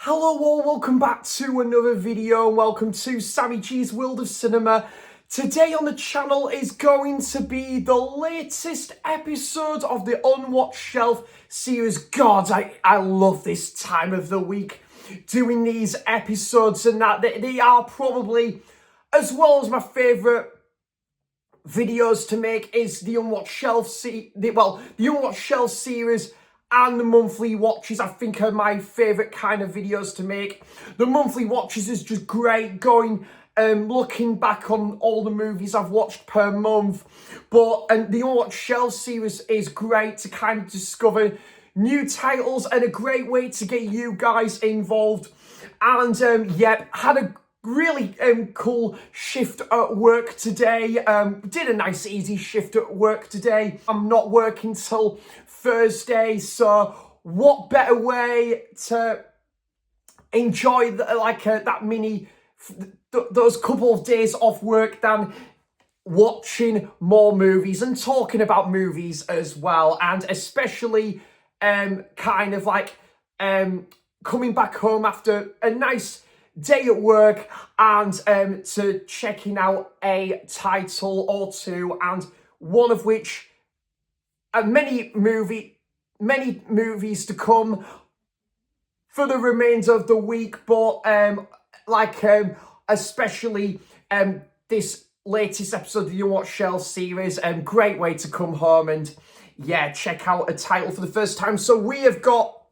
Hello all, welcome back to another video and welcome to Sammy G's World of Cinema. Today on the channel is going to be the latest episode of the Unwatched Shelf series. God, I love this time of the week doing these episodes and that. They are probably, as well as my favourite videos to make, is the Unwatched Shelf the Unwatched Shelf series and the monthly watches. I think are my favourite kind of videos to make. The monthly watches is just great, going looking back on all the movies I've watched per month. And the Unwatched Shelf series is great to kind of discover new titles and a great way to get you guys involved. And had a really cool shift at work today. Did a nice easy shift at work today. I'm not working till Thursday, so what better way to enjoy those couple of days off work than watching more movies and talking about movies as well, and especially coming back home after a nice day at work and to checking out a title or two, and one of which many movies to come for the remainder of the week, but especially this latest episode of the Unwatched Shelf series. Great way to come home and check out a title for the first time. So we have got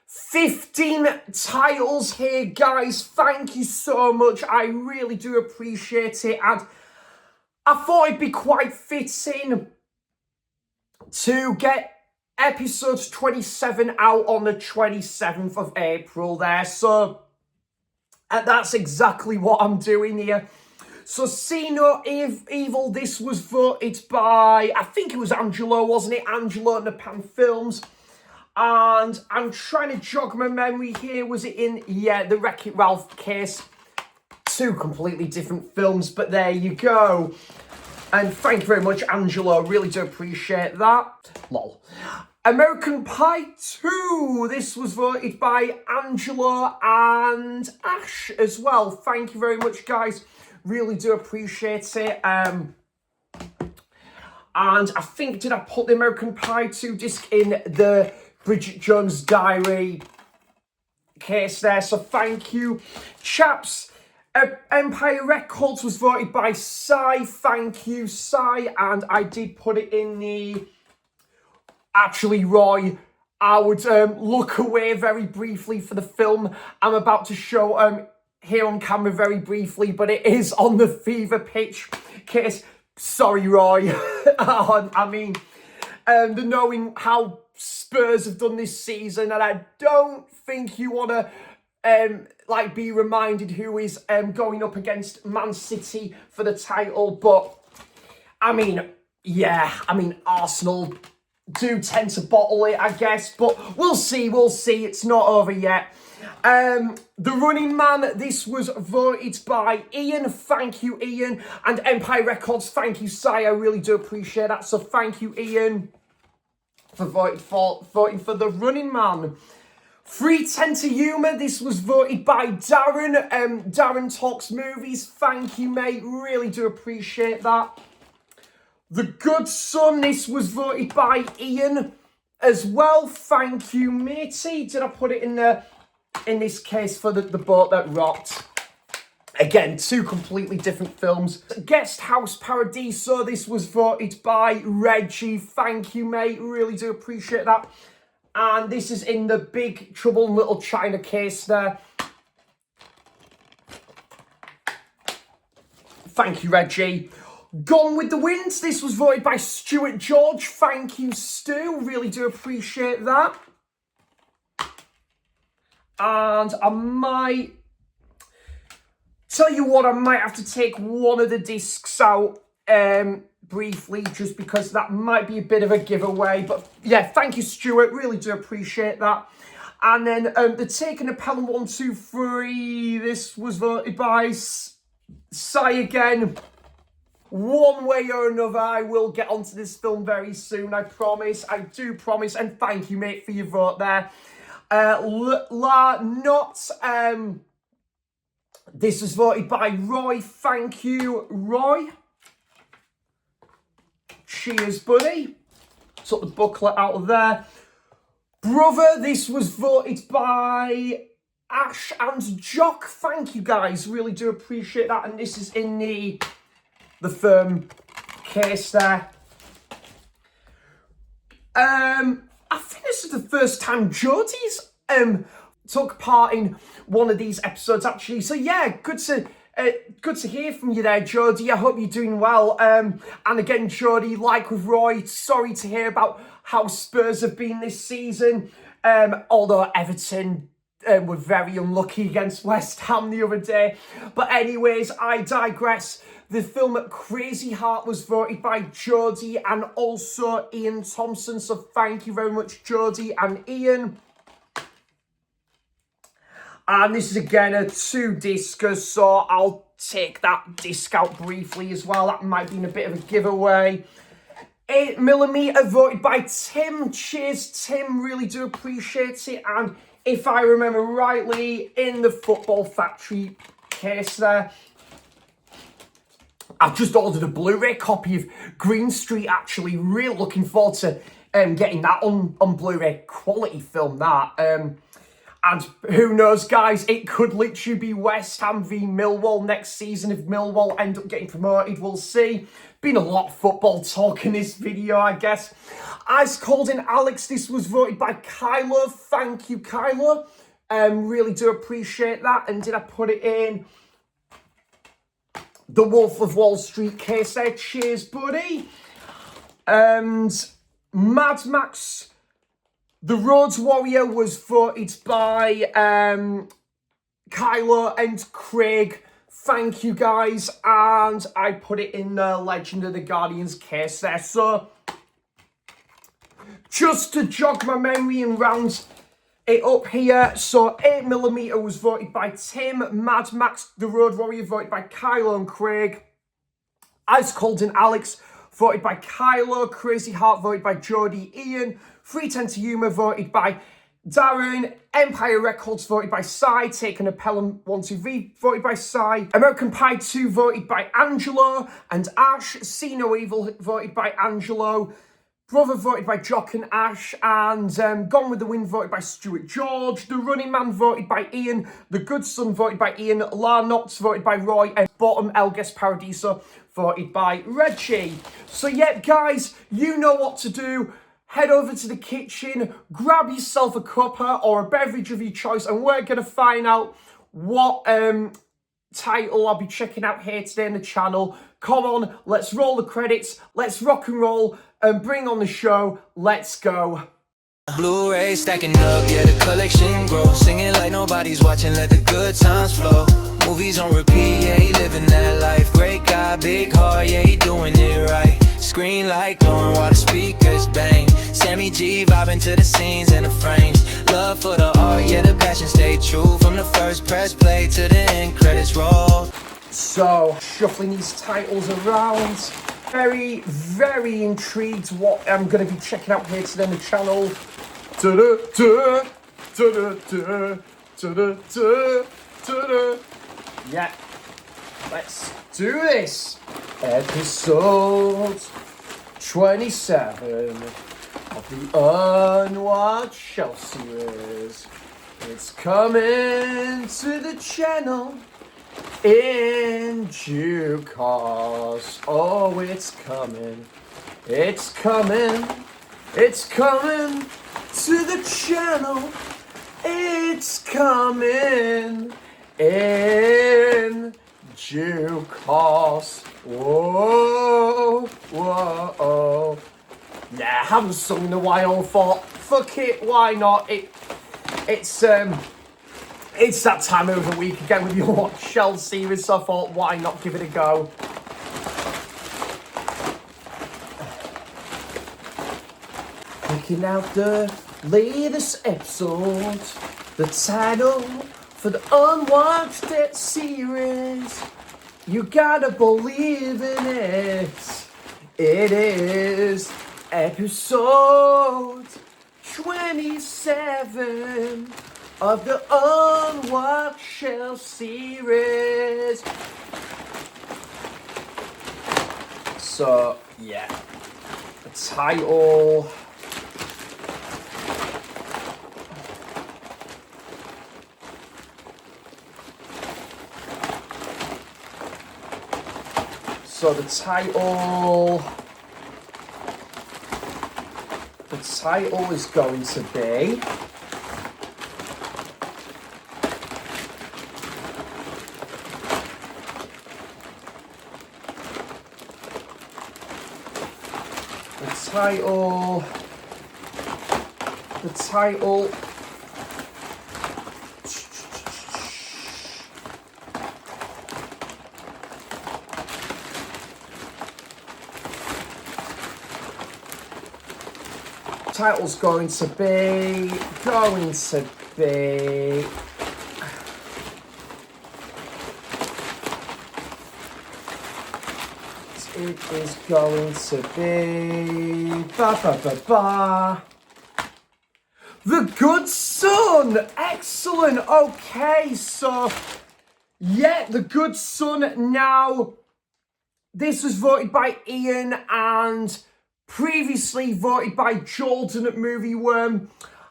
15 titles here, guys. Thank you so much. I really do appreciate it. And I thought it'd be quite fitting to get episode 27 out on the 27th of April there. So that's exactly what I'm doing here. So See No Evil, this was voted by, I think it was Angelo, wasn't it? Angelo and the Pan Films. And I'm trying to jog my memory here. Was it in, the Wreck-It Ralph case? Two completely different films, but there you go. And thank you very much, Angelo. Really do appreciate that. Lol. American Pie 2. This was voted by Angelo and Ash as well. Thank you very much, guys. Really do appreciate it. And I think, did I put the American Pie 2 disc in the Bridget Jones' Diary case there? So thank you, chaps. Empire Records was voted by Sai. Thank you, Sai. And I did put it in the... Actually, Roy, I would look away very briefly for the film I'm about to show here on camera very briefly, but it is on the Fever Pitch case. Sorry, Roy. The knowing how Spurs have done this season, and I don't think you want to be reminded who is going up against Man City for the title. But Arsenal do tend to bottle it, I guess, but we'll see, it's not over yet. The Running Man, this was voted by Ian. Thank you, Ian. And Empire Records, thank you, Si. I really do appreciate that. So thank you, Ian, for voting for The Running Man. 310 to Humour, this was voted by Darren. Darren Talks Movies, thank you, mate. Really do appreciate that. The Good Son, this was voted by Ian as well. Thank you, matey. Did I put it in this case for the boat that rocked? Again, two completely different films. Guest House Paradiso, this was voted by Reggie. Thank you, mate. Really do appreciate that. And this is in the Big Trouble in Little China case there. Thank you, Reggie. Gone with the Wind, this was voted by Stuart George. Thank you, Stu. Really do appreciate that. And I might tell you what, I might have to take one of the discs out briefly, just because that might be a bit of a giveaway. But yeah, thank you, Stuart. Really do appreciate that. And then the Taking a Pelham 1, 2, 3. This was voted by Si again. One way or another, I will get onto this film very soon, I promise. I do promise. And thank you, mate, for your vote there. Not. This was voted by Roy. Thank you, Roy. Cheers, buddy. Took the booklet out of there. Brother, this was voted by Ash and Jock. Thank you, guys. Really do appreciate that. And this is in the firm case there. I think this is the first time Jodie's took part in one of these episodes, actually. So yeah, good to hear from you there, Jodie. I hope you're doing well. And again, Jodie, like with Roy, sorry to hear about how Spurs have been this season. Although Everton were very unlucky against West Ham the other day. But anyways, I digress. The film Crazy Heart was voted by Jodie and also Ian Thompson. So thank you very much, Jodie and Ian. And this is again a 2-disc, so I'll take that disc out briefly as well. That might be a bit of a giveaway. 8mm voted by Tim. Cheers, Tim. Really do appreciate it. And if I remember rightly, in the Football Factory case there, I've just ordered a Blu-ray copy of Green Street, actually. Really looking forward to getting that on Blu-ray. Quality film, that. And who knows, guys, it could literally be West Ham v Millwall next season. If Millwall end up getting promoted, we'll see. Been a lot of football talk in this video, I guess. Ice Cold and Alex, this was voted by Kylo. Thank you, Kylo. Really do appreciate that. And did I put it in the Wolf of Wall Street case there? Cheers, buddy. And Mad Max The Road Warrior was voted by Kylo and Craig. Thank you, guys. And I put it in the Legend of the Guardians case there. So, just to jog my memory and round it up here. So, 8mm was voted by Tim. Mad Max The Road Warrior voted by Kylo and Craig. Ice Cold and Alex voted by Kylo. Crazy Heart voted by Jodie. Ian. 310 to Humor voted by Darren. Empire Records voted by Cy. Taken a Pelham 12V voted by Cy. American Pie 2 voted by Angelo and Ash. See No Evil voted by Angelo. Brother voted by Jock and Ash. And Gone with the Wind voted by Stuart George. The Running Man voted by Ian. The Good Son voted by Ian. La Knots voted by Roy. And Bottom El Guest Paradiso voted by Reggie. So yeah, guys, you know what to do. Head over to the kitchen, grab yourself a cuppa or a beverage of your choice, and we're going to find out what title I'll be checking out here today on the channel. Come on, let's roll the credits, let's rock and roll, and bring on the show. Let's go. Blu-Ray stacking up, yeah, the collection grows. Singing like nobody's watching, let the good times flow. Movies on repeat, yeah, he living that life. Great guy, big heart, yeah, he doing it right. Screen light glowing while the speakers bang. Sammy G vibing to the scenes and the frames. Love for the art, yeah, the passion stayed true. From the first press play to the end credits roll. So, shuffling these titles around. Very, very intrigued what I'm going to be checking out here today on the channel. Yeah, let's do this. Episode 27 of the Unwatched Shelf series. It's coming to the channel in due course. Oh, it's coming. It's coming. It's coming to the channel. It's coming in due course. Whoa, whoa. Yeah, I haven't sung in a while. Thought, fuck it, why not? It's that time of the week again with the Unwatched Shelf series, so I thought, why not give it a go? Picking out the latest episode, the title for the Unwatched series. You gotta believe in it. It is episode 27 of the Unwatched Shelf series. So, yeah, the title. So the title is going to be the title title's going to be it is going to be The Good Son. Excellent. Okay, so yeah, The Good Son. Now, this was voted by Ian and previously voted by Jordan at Movie Worm.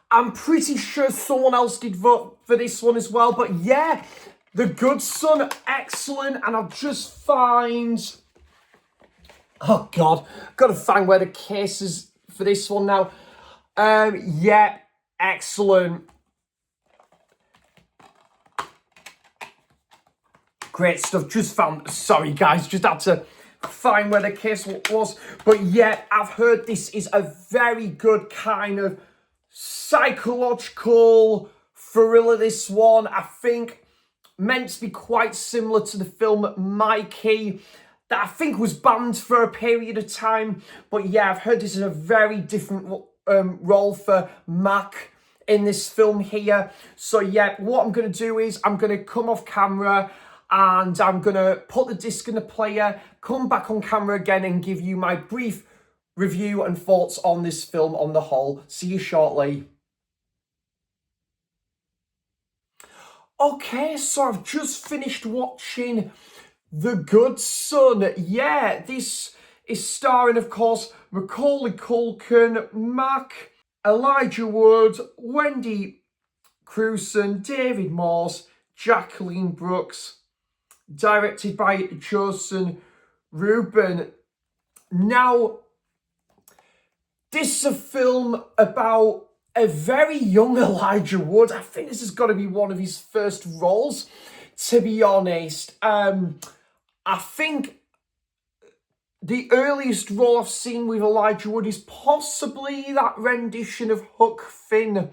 I'm pretty sure someone else did vote for this one as well. But yeah, The Good Son, excellent. And I'll just find... Oh, God. Got to find where the case is for this one now. Yeah, excellent. Great stuff. Just found... Sorry, guys. Just had to find where the case was. But yeah, I've heard this is a very good kind of psychological thriller, this one. I think meant to be quite similar to the film Mikey, that I think was banned for a period of time. But yeah, I've heard this is a very different role for Mac in this film here. So yeah, what I'm going to do is I'm going to come off camera and I'm going to put the disc in the player, come back on camera again and give you my brief review and thoughts on this film on the whole. See you shortly. Okay, so I've just finished watching The Good Son. Yeah, this is starring, of course, Macaulay Culkin, Mac, Elijah Wood, Wendy Crewson, David Morse, Jacqueline Brooks. Directed by Jason Rubin. Now, this is a film about a very young Elijah Wood. I think this has got to be one of his first roles, to be honest. I think the earliest role I've seen with Elijah Wood is possibly that rendition of Huck Finn.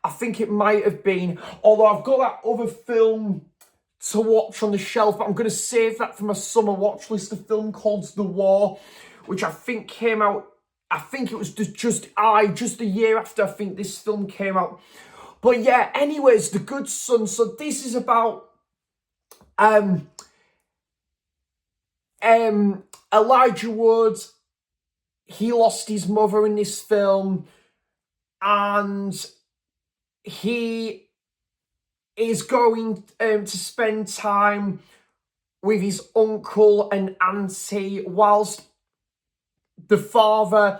I think it might have been. Although I've got that other film to watch on the shelf, but I'm going to save that for my summer watch list, a film called The War, which I think came out, I think it was just a year after I think this film came out. But yeah, anyways, The Good Son. So this is about Elijah Wood. He lost his mother in this film, and he is going to spend time with his uncle and auntie whilst the father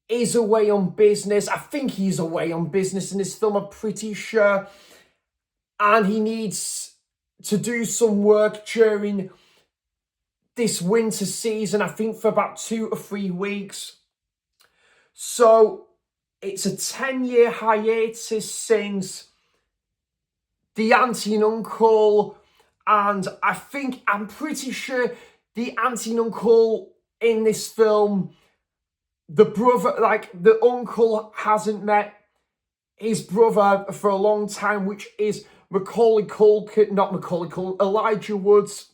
is away on business. I think he's away on business in this film, I'm pretty sure. And he needs to do some work during this winter season, I think for about 2 or 3 weeks. So it's a 10-year hiatus since the auntie and uncle, and I'm pretty sure the auntie and uncle in this film, the uncle hasn't met his brother for a long time, which is Elijah Wood's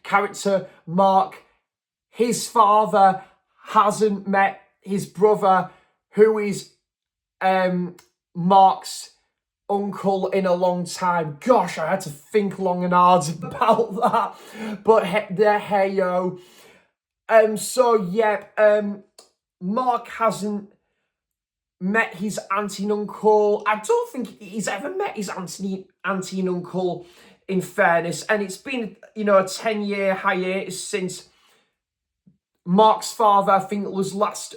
character, Mark. His father hasn't met his brother, who is Mark's uncle, in a long time. Gosh, I had to think long and hard about that. But hey-yo. So yeah, Mark hasn't met his auntie and uncle. I don't think he's ever met his auntie and uncle, in fairness. And it's been, a 10-year hiatus since Mark's father, I think, was last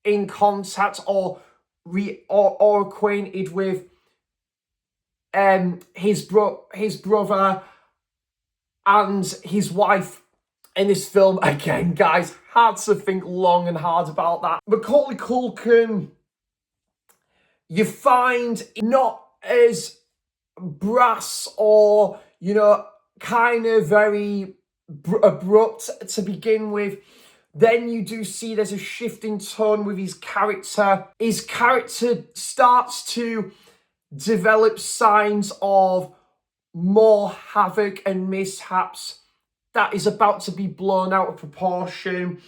in contact or acquainted with his brother and his wife in this film. Again, guys, had to think long and hard about that. Macaulay Culkin, you find not as brass or, kind of very abrupt to begin with. Then you do see there's a shift in tone with his character. His character starts to develop signs of more havoc and mishaps that is about to be blown out of proportion.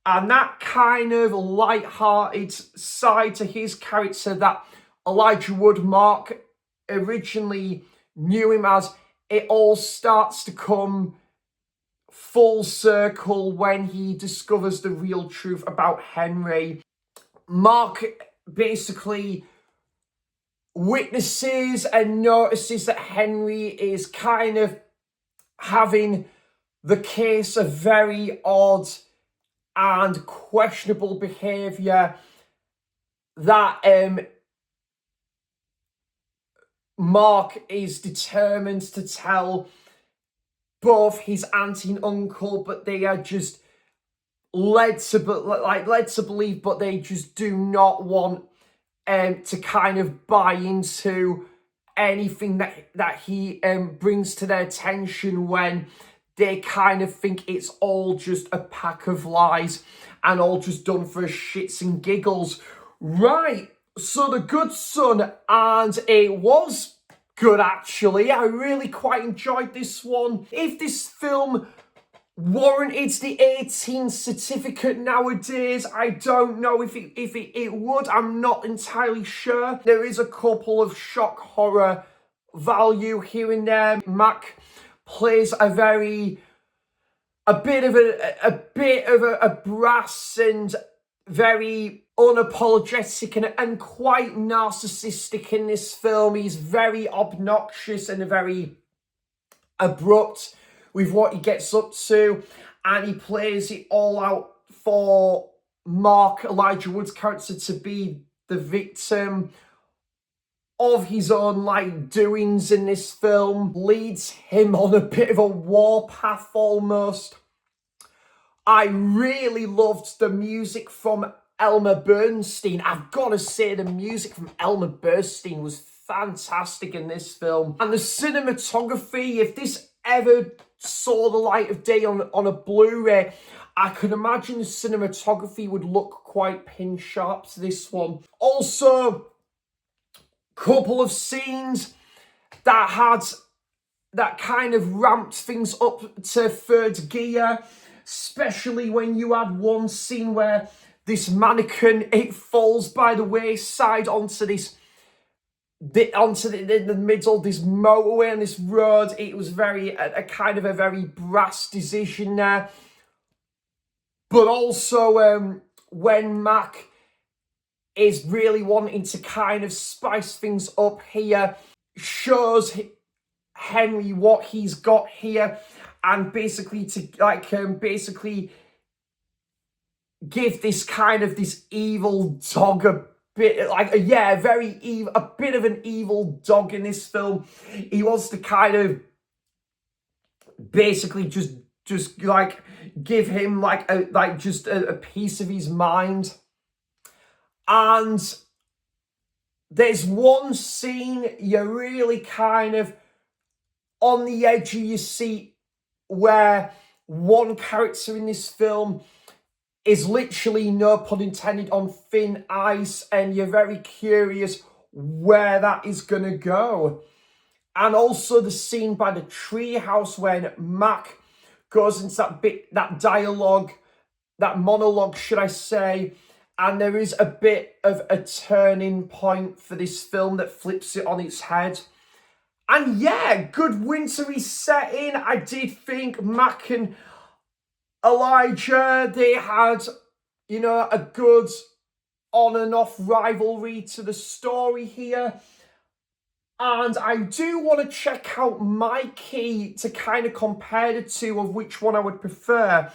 And that kind of light-hearted side to his character that Elijah Wood, Mark, originally knew him as, it all starts to come full circle when he discovers the real truth about Henry. Mark basically witnesses and notices that Henry is kind of having the case of very odd and questionable behaviour that Mark is determined to tell both his auntie and uncle, but they are just led to believe, but they just do not want to kind of buy into anything that he brings to their attention, when they kind of think it's all just a pack of lies and all just done for shits and giggles. Right, so The Good Son, and it was good, actually. I really quite enjoyed this one. If this film warranted the 18 certificate nowadays, I don't know if it would. I'm not entirely sure. There is a couple of shock horror value here and there. Mac plays a bit of a brass and very unapologetic and quite narcissistic in this film. He's very obnoxious and very abrupt with what he gets up to, and he plays it all out for Mark, Elijah Wood's character, to be the victim of his own doings in this film. Leads him on a bit of a warpath almost. I really loved the music from Elmer Bernstein. I've got to say, the music from Elmer Bernstein was fantastic in this film. And the cinematography, if this ever saw the light of day on a Blu-ray, I could imagine the cinematography would look quite pin sharp to this one. Also, couple of scenes that kind of ramped things up to third gear, especially when you had one scene where this mannequin, it falls by the wayside onto the middle of this motorway and this road. It was a kind of a very brass decision there. But also when Mac is really wanting to kind of spice things up here, shows Henry what he's got here, and basically to give this kind of this evil dog a bit a bit of an evil dog in this film. He wants to kind of basically just give him a piece of his mind. And there's one scene you're really kind of on the edge of your seat, where one character in this film is literally, no pun intended, on thin ice, and you're very curious where that is going to go. And also the scene by the treehouse when Mac goes into that dialogue, that monologue, should I say, and there is a bit of a turning point for this film that flips it on its head. And yeah, good wintry setting. I did think Mac and Elijah, they had you know, a good on and off rivalry to the story here. And I do want to check out Mikey to kind of compare the two of which one I would prefer.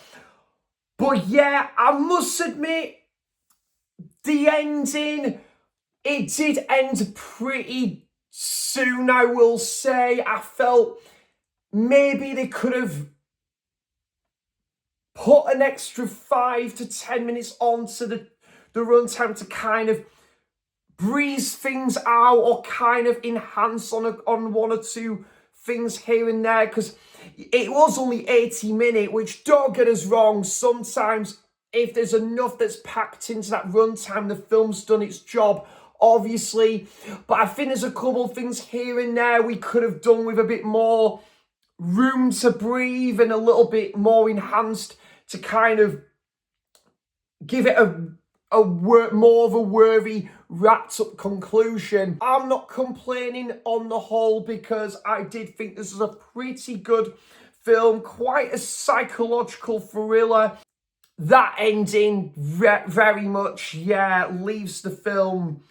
But yeah, I must admit, the ending, it did end pretty soon, I will say. I felt maybe they could have put an extra 5 to 10 minutes onto the runtime to kind of breeze things out or kind of enhance on one or two things here and there, because it was only 80 minutes, which, don't get us wrong, sometimes if there's enough that's packed into that runtime, the film's done its job, obviously. But I think there's a couple of things here and there we could have done with a bit more room to breathe and a little bit more enhanced to kind of give it more of a worthy wrapped up conclusion. I'm not complaining on the whole, because I did think this was a pretty good film, quite a psychological thriller. That ending very much, yeah, leaves the film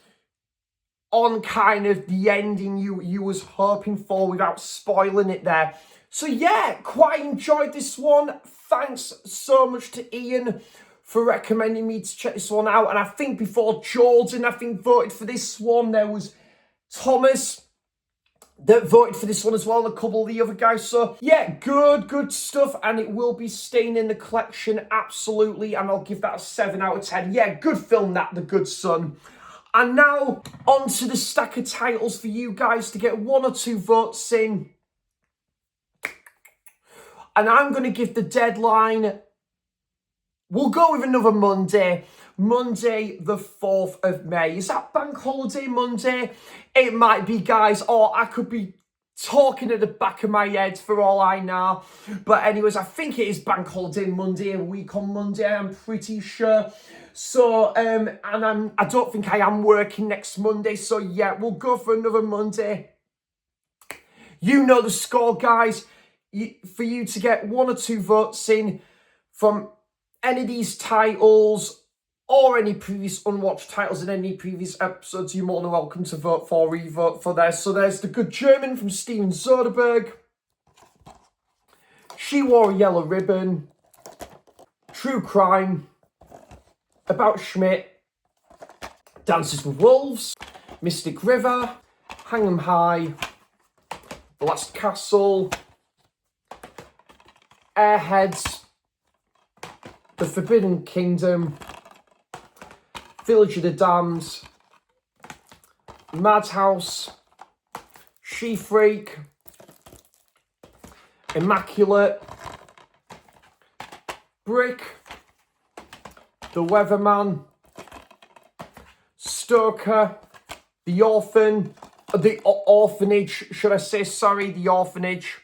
on kind of the ending you was hoping for without spoiling it there. So yeah, quite enjoyed this one. Thanks so much to Ian for recommending me to check this one out. And I think before Jordan, voted for this one, there was Thomas that voted for this one as well, and a couple of the other guys. So yeah, good stuff, and it will be staying in the collection, absolutely, and I'll give that a 7 out of 10. Yeah, good film, that, The Good Son. And now, on to the stack of titles for you guys to get 1 or 2 votes in. And I'm going to give the deadline, we'll go with another Monday the 4th of May. Is that Bank Holiday Monday? It might be, guys, or I could be talking at the back of my head for all I know. But anyways, I think it is Bank Holiday Monday, a week on Monday, I'm pretty sure. So, and I don't think I am working next Monday. So yeah, we'll go for another Monday. You know the score, guys. For you to get 1 or 2 votes in from any of these titles or any previous unwatched titles in any previous episodes, you're more than welcome to vote for, re-vote for there. So there's The Good German from Steven Soderbergh, She Wore a Yellow Ribbon, True Crime, About Schmidt, Dances with Wolves, Mystic River, Hang 'em High, The Last Castle, Airheads, The Forbidden Kingdom, Village of the Damned, Madhouse, She Freak, Immaculate, Brick, The Weatherman, Stoker, The Orphanage, should I say, sorry, The Orphanage,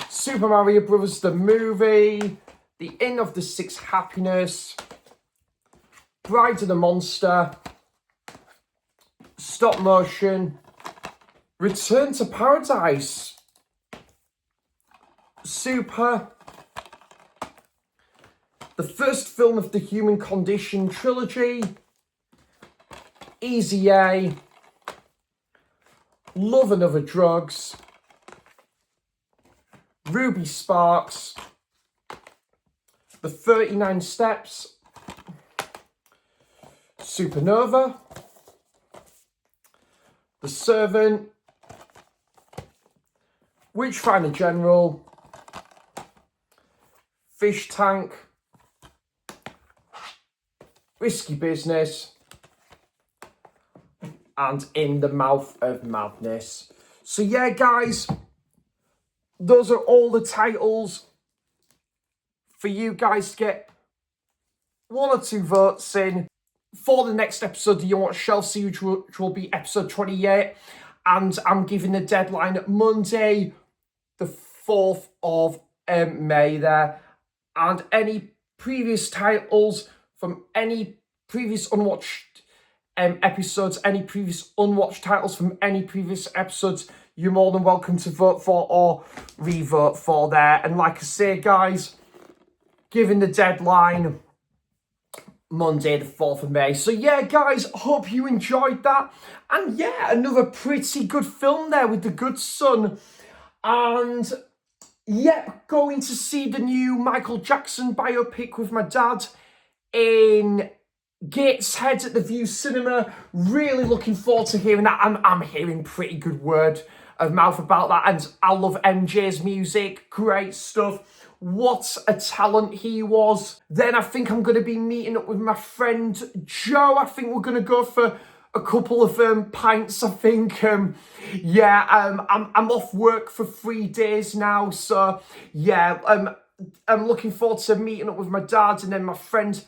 Super Mario Bros. The Movie, The Inn of the Sixth Happiness, Bride of the Monster, Stop Motion, Return to Paradise, Super, the first film of the Human Condition trilogy, Easy A, Love and Other Drugs, Ruby Sparks, The 39 Steps, Supernova, The Servant, Witchfinder General, Fish Tank, Risky Business, and In the Mouth of Madness. So yeah, guys, those are all the titles for you guys to get 1 or 2 votes in for the next episode of the Unwatched Shelf series, which will be episode 28. And I'm giving the deadline Monday, the 4th of May there. And any previous titles from any previous Unwatched episodes, any previous Unwatched titles from any previous episodes, you're more than welcome to vote for or re-vote for there. And like I say, guys, given the deadline Monday the 4th of May. So yeah, guys, hope you enjoyed that. And yeah, another pretty good film there with The Good Son. And yeah, going to see the new Michael Jackson biopic with my dad in Gateshead at the View Cinema. Really looking forward to hearing that. I'm hearing pretty good word of mouth about that. And I love MJ's music. Great stuff. What a talent he was. Then I think I'm going to be meeting up with my friend Joe. I think we're going to go for a couple of pints, I think. I'm off work for 3 days now. So, yeah, I'm looking forward to meeting up with my dad and then my friend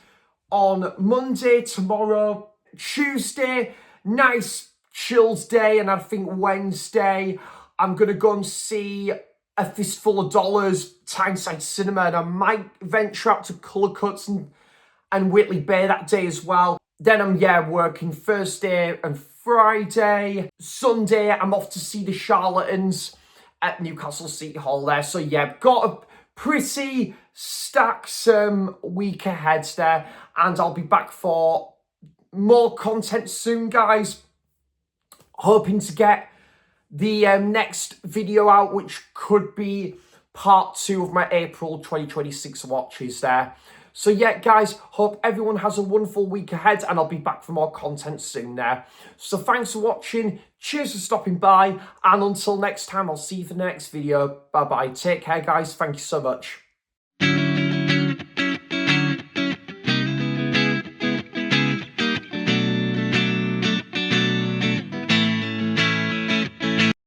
on Monday, tomorrow, Tuesday. Nice chilled day. And I think Wednesday, I'm going to go and see A Fistful of Dollars, Tyneside Cinema, and I might venture out to Colour Cuts and Whitley Bay that day as well. Then I'm, working Thursday and Friday. Sunday, I'm off to see the Charlatans at Newcastle City Hall there. So, yeah, got a pretty stacked week ahead there, and I'll be back for more content soon, guys. Hoping to get the next video out, which could be part 2 of my April 2026 watches there. So yeah, guys, hope everyone has a wonderful week ahead, and I'll be back for more content soon there. So thanks for watching, cheers for stopping by, and until next time, I'll see you for the next video. Bye-bye. Take care, guys. Thank you so much.